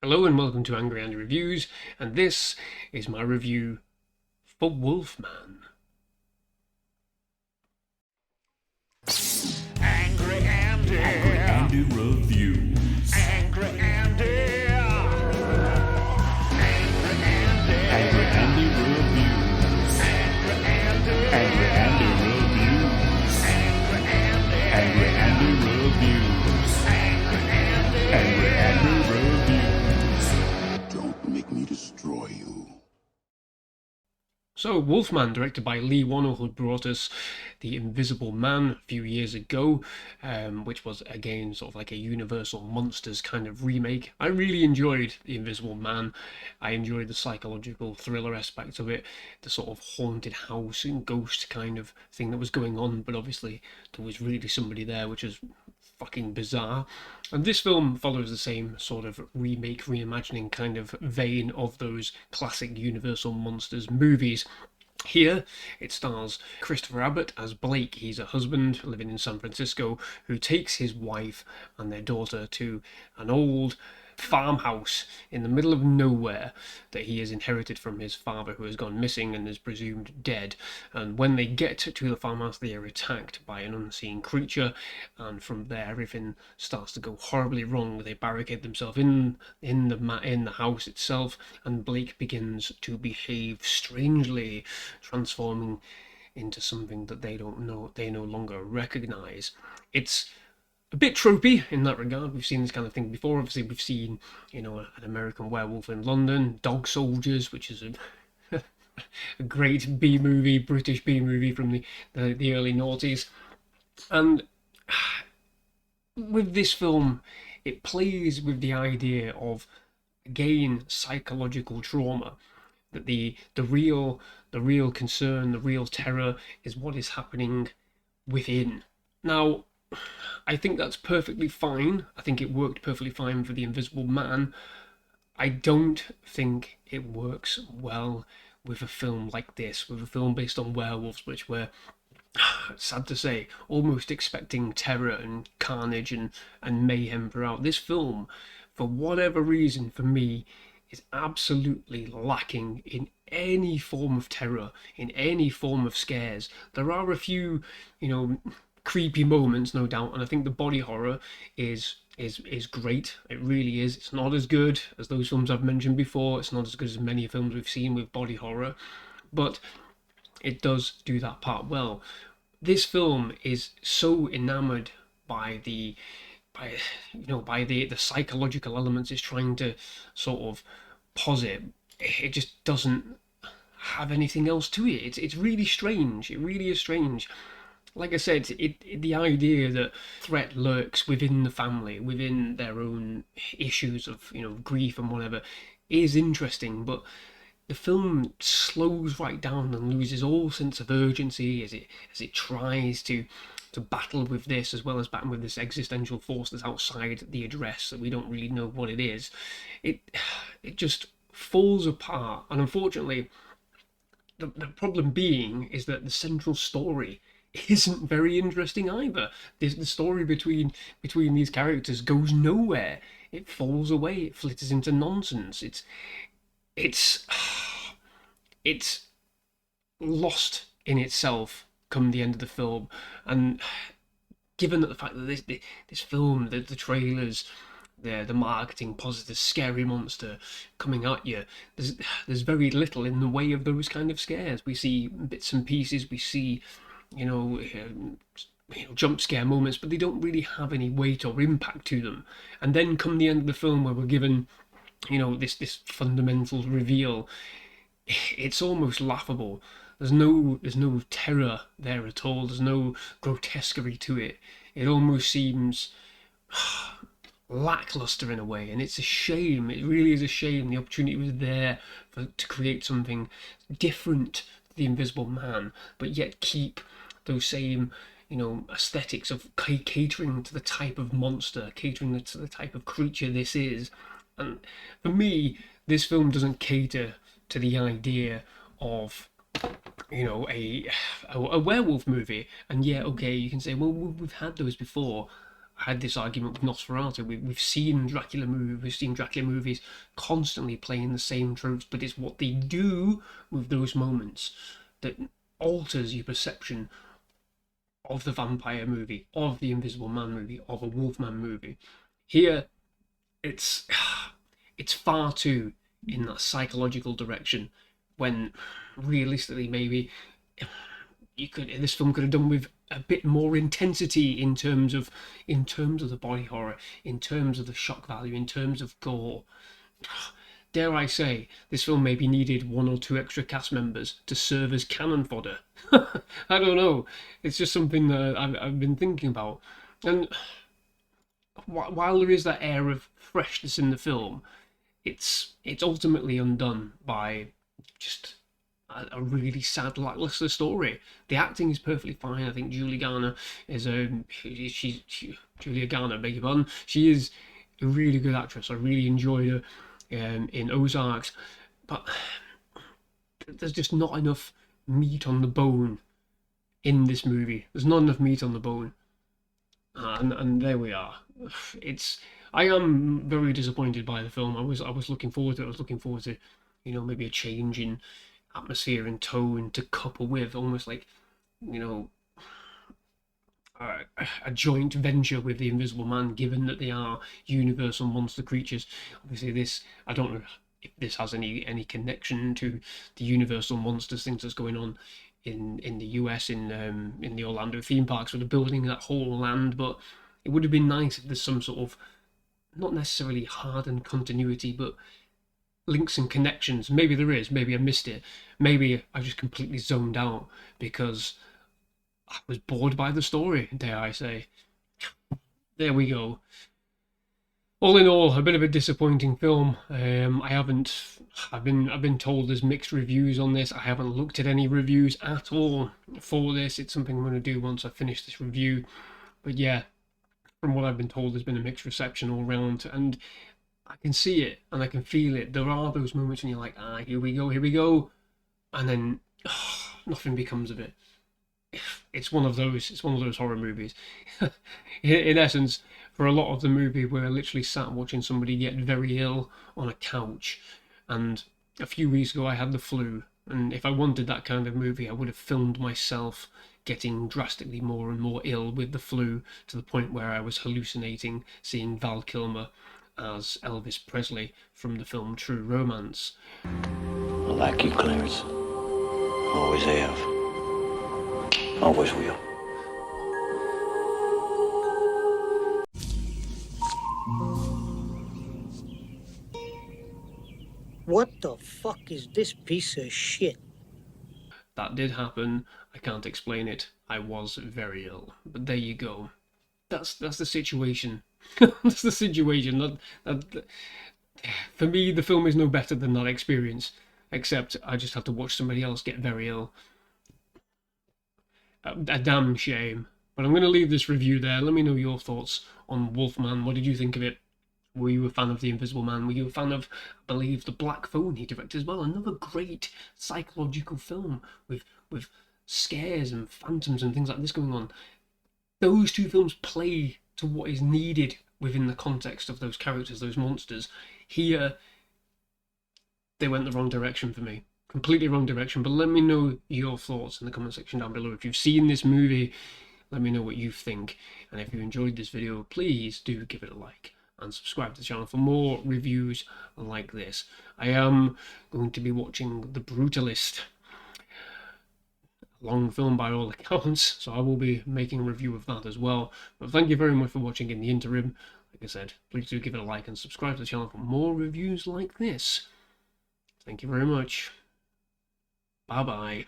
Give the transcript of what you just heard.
Hello and welcome to Angry Andy Reviews, and this is my review for Wolfman. Angry Andy. Angry Andy Reviews. Angry Andy. Angry Andy. Angry Andy Reviews. Angry Andy. Angry Andy Reviews. Angry Andy. Angry Andy Reviews. Angry Andy Reviews. Don't make me destroy you. So, Wolfman, directed by Lee Wannell, who brought us The Invisible Man a few years ago, which was, again, sort of like a Universal Monsters kind of remake. I really enjoyed The Invisible Man. I enjoyed the psychological thriller aspect of it, the sort of haunted house and ghost kind of thing that was going on, but obviously there was really somebody there, which is fucking bizarre. And this film follows the same sort of remake, reimagining kind of vein of those classic Universal Monsters movies. Here, it stars Christopher Abbott as Blake. He's a husband living in San Francisco who takes his wife and their daughter to an old farmhouse in the middle of nowhere that he has inherited from his father, who has gone missing and is presumed dead. And when they get to the farmhouse, they are attacked by an unseen creature, and from there everything starts to go horribly wrong. They barricade themselves in the house itself, and Blake begins to behave strangely, transforming into something that they no longer recognize. It's a bit tropey in that regard. We've seen this kind of thing before. Obviously, we've seen, an American Werewolf in London, Dog Soldiers, which is a great B-movie, British B-movie from the early noughties. And with this film, it plays with the idea of, again, psychological trauma. That the real concern, the real terror is what is happening within. Now, I think that's perfectly fine. I think it worked perfectly fine for The Invisible Man. I don't think it works well with a film like this, with a film based on werewolves, which we're, sad to say, almost expecting terror and carnage and mayhem throughout. This film, for whatever reason, for me, is absolutely lacking in any form of terror, in any form of scares. There are a few, creepy moments, no doubt, and I think the body horror is great. It really is. It's not as good as those films I've mentioned before. It's not as good as many films we've seen with body horror, but it does do that part well. This film is so enamored by the psychological elements it's trying to sort of posit. It just doesn't have anything else to it. It's really strange. It really is strange. Like I said, the idea that threat lurks within the family, within their own issues of grief and whatever, is interesting. But the film slows right down and loses all sense of urgency as it tries to battle with this, as well as battle with this existential force that's outside the address that we don't really know what it is. It just falls apart, and unfortunately, the problem being is that the central story isn't very interesting either. The story between these characters goes nowhere. It falls away. It flitters into nonsense. It's lost in itself come the end of the film. And given that the fact that this film, the trailers, the marketing posits scary monster coming at you, there's very little in the way of those kind of scares. We see bits and pieces. We see jump scare moments, but they don't really have any weight or impact to them. And then come the end of the film, where we're given this fundamental reveal, it's almost laughable. There's no terror there at all. There's no grotesquerie to it. It almost seems lackluster in a way, and it's a shame. It really is a shame. The opportunity was there to create something different to The Invisible Man, but yet keep those same aesthetics of catering to the type of monster, catering to the type of creature this is. And for me, this film doesn't cater to the idea of a werewolf movie. And yeah, okay, you can say, well, we've had those before. had this argument with Nosferatu. We've seen Dracula movies, constantly playing the same tropes, but it's what they do with those moments that alters your perception of the vampire movie, of the Invisible Man movie, of a Wolfman movie. Here, it's far too in that psychological direction, when realistically maybe this film could have done with a bit more intensity in terms of the body horror, in terms of the shock value, in terms of gore. Dare I say, this film maybe needed 1 or 2 extra cast members to serve as cannon fodder. I don't know. It's just something that I've been thinking about. And while there is that air of freshness in the film, it's ultimately undone by just a really sad, lackluster story. The acting is perfectly fine. I think Julia Garner is Julia Garner, beg your pardon. She is a really good actress. I really enjoyed her in Ozarks, but there's just not enough meat on the bone in this movie. There's not enough meat on the bone, and there we are. I am very disappointed by the film. I was looking forward to it. I was looking forward to, maybe a change in atmosphere and tone to couple with almost like, a joint venture with the Invisible Man, given that they are universal monster creatures. Obviously, I don't know if this has any connection to the universal monsters things that's going on in the US in the Orlando theme parks, where they're building that whole land. But it would have been nice if there's some sort of, not necessarily hardened continuity, but links and connections. Maybe there is. Maybe I missed it. Maybe I just completely zoned out because I was bored by the story, dare I say. There we go. All in all, a bit of a disappointing film. I've been told there's mixed reviews on this. I haven't looked at any reviews at all for this. It's something I'm going to do once I finish this review. But yeah, from what I've been told, there's been a mixed reception all round, and I can see it and I can feel it. There are those moments when you're like, here we go, and then nothing becomes of it. It's one of those horror movies. In essence, for a lot of the movie, we're literally sat watching somebody get very ill on a couch. And a few weeks ago, I had the flu, and if I wanted that kind of movie, I would have filmed myself getting drastically more and more ill with the flu, to the point where I was hallucinating seeing Val Kilmer as Elvis Presley from the film True Romance. I like you, Clarence. Always have. Always will. What the fuck is this piece of shit? That did happen. I can't explain it. I was very ill. But there you go. That's the situation. That's the situation. For me, the film is no better than that experience. Except I just have to watch somebody else get very ill. A damn shame. But I'm going to leave this review there. Let me know your thoughts on Wolfman. What did you think of it? Were you a fan of The Invisible Man? Were you a fan of, I believe, The Black Phone he directed as well? Another great psychological film with scares and phantoms and things like this going on. Those two films play to what is needed within the context of those characters, those monsters. Here, they went the wrong direction for me. Completely wrong direction. But let me know your thoughts in the comment section down below. If you've seen this movie, let me know what you think. And if you enjoyed this video, please do give it a like and subscribe to the channel for more reviews like this. I am going to be watching The Brutalist. A long film by all accounts, so I will be making a review of that as well. But thank you very much for watching in the interim. Like I said, please do give it a like and subscribe to the channel for more reviews like this. Thank you very much. Bye-bye.